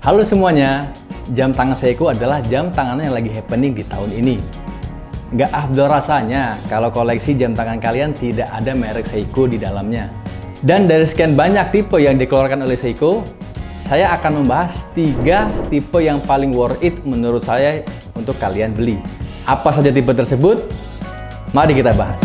Halo semuanya, jam tangan Seiko adalah jam tangan yang lagi happening di tahun ini. Nggak afdol rasanya kalau koleksi jam tangan kalian tidak ada merek Seiko di dalamnya. Dan dari sekian banyak tipe yang dikeluarkan oleh Seiko, saya akan membahas 3 tipe yang paling worth it menurut saya untuk kalian beli. Apa saja tipe tersebut? Mari kita bahas.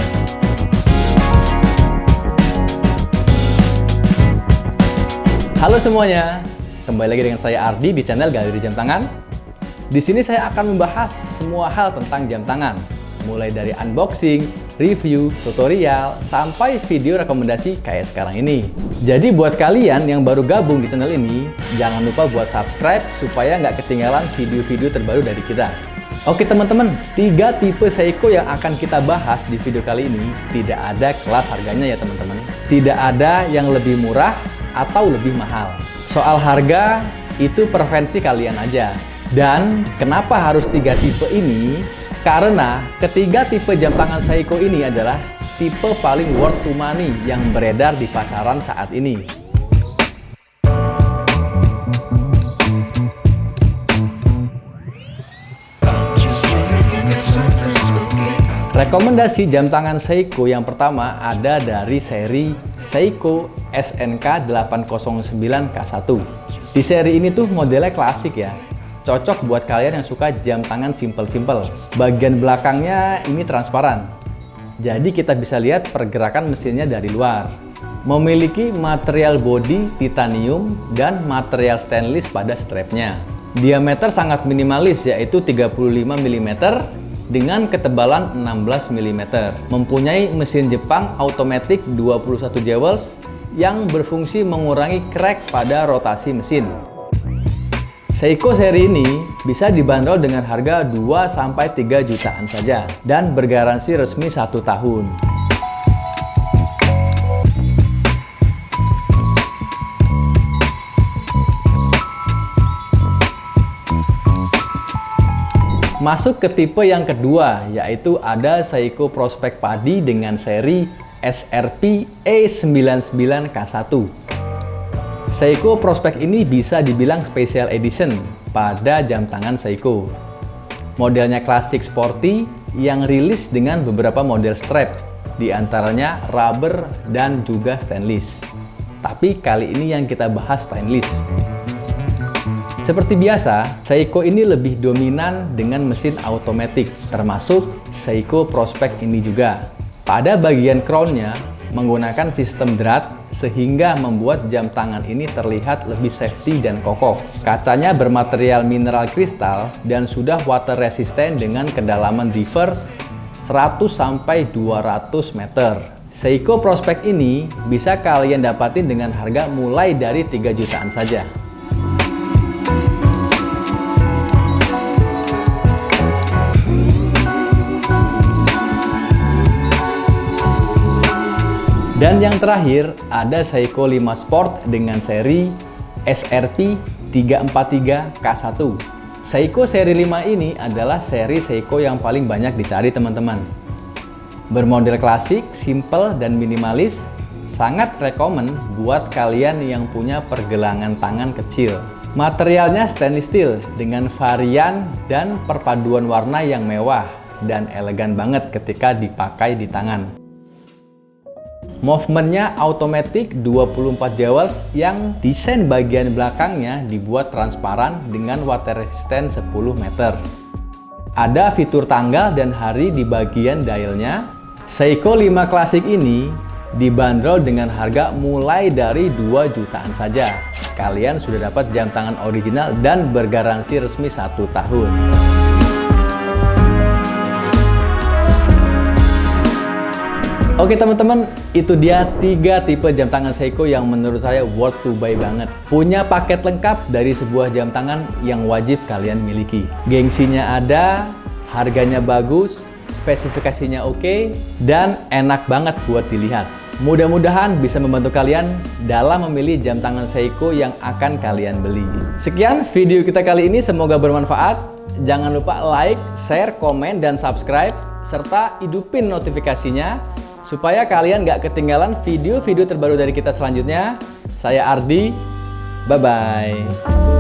Halo semuanya, kembali lagi dengan saya Ardi di channel Galeri Jam Tangan. Di sini saya akan membahas semua hal tentang jam tangan, mulai dari unboxing, review, tutorial, sampai video rekomendasi kayak sekarang ini. Jadi buat kalian yang baru gabung di channel ini, jangan lupa buat subscribe supaya nggak ketinggalan video-video terbaru dari kita. Oke teman-teman, 3 tipe Seiko yang akan kita bahas di video kali ini tidak ada kelas harganya ya teman-teman. Tidak ada yang lebih murah atau lebih mahal. Soal harga itu preferensi kalian aja. Dan kenapa harus 3 tipe ini? Karena ketiga tipe jam tangan Seiko ini adalah tipe paling worth to money yang beredar di pasaran saat ini. Rekomendasi jam tangan Seiko yang pertama ada dari seri Seiko SNK 809K1. Di seri ini tuh modelnya klasik ya. Cocok buat kalian yang suka jam tangan simple-simple. Bagian belakangnya ini transparan. Jadi kita bisa lihat pergerakan mesinnya dari luar. Memiliki material bodi titanium dan material stainless pada strapnya. Diameter sangat minimalis yaitu 35 mm dengan ketebalan 16 mm. Mempunyai mesin Jepang automatic 21 jewels yang berfungsi mengurangi crack pada rotasi mesin. Seiko seri ini bisa dibanderol dengan harga 2-3 jutaan saja dan bergaransi resmi 1 tahun. Masuk ke tipe yang kedua, yaitu ada Seiko Prospect Padi dengan seri SRP E99K1. Seiko Prospect ini bisa dibilang special edition pada jam tangan Seiko. Modelnya klasik sporty yang rilis dengan beberapa model strap, diantaranya rubber dan juga stainless. Tapi kali ini yang kita bahas stainless. Seperti biasa, Seiko ini lebih dominan dengan mesin automatic, termasuk Seiko Prospect ini juga. Pada bagian crown-nya menggunakan sistem drat sehingga membuat jam tangan ini terlihat lebih safety dan kokoh. Kacanya bermaterial mineral kristal dan sudah water resistant dengan kedalaman reverse 100-200 meter. Seiko Prospect ini bisa kalian dapatin dengan harga mulai dari 3 jutaan saja. Dan yang terakhir ada Seiko 5 Sport dengan seri SRP 343K1. Seiko seri 5 ini adalah seri Seiko yang paling banyak dicari teman-teman. Bermodel klasik, simple, dan minimalis, sangat rekomen buat kalian yang punya pergelangan tangan kecil. Materialnya stainless steel dengan varian dan perpaduan warna yang mewah dan elegan banget ketika dipakai di tangan. Movementnya automatic 24 jewels yang desain bagian belakangnya dibuat transparan dengan water resistant 10 meter. Ada fitur tanggal dan hari di bagian dialnya. Seiko 5 klasik ini dibanderol dengan harga mulai dari 2 jutaan saja. Kalian sudah dapat jam tangan original dan bergaransi resmi 1 tahun. Oke teman-teman, itu dia 3 tipe jam tangan Seiko yang menurut saya worth to buy banget. Punya paket lengkap dari sebuah jam tangan yang wajib kalian miliki. Gengsinya ada, harganya bagus, spesifikasinya oke, dan enak banget buat dilihat. Mudah-mudahan bisa membantu kalian dalam memilih jam tangan Seiko yang akan kalian beli. Sekian video kita kali ini, semoga bermanfaat. Jangan lupa like, share, komen, dan subscribe, serta hidupin notifikasinya supaya kalian nggak ketinggalan video-video terbaru dari kita selanjutnya. Saya Ardi, bye-bye.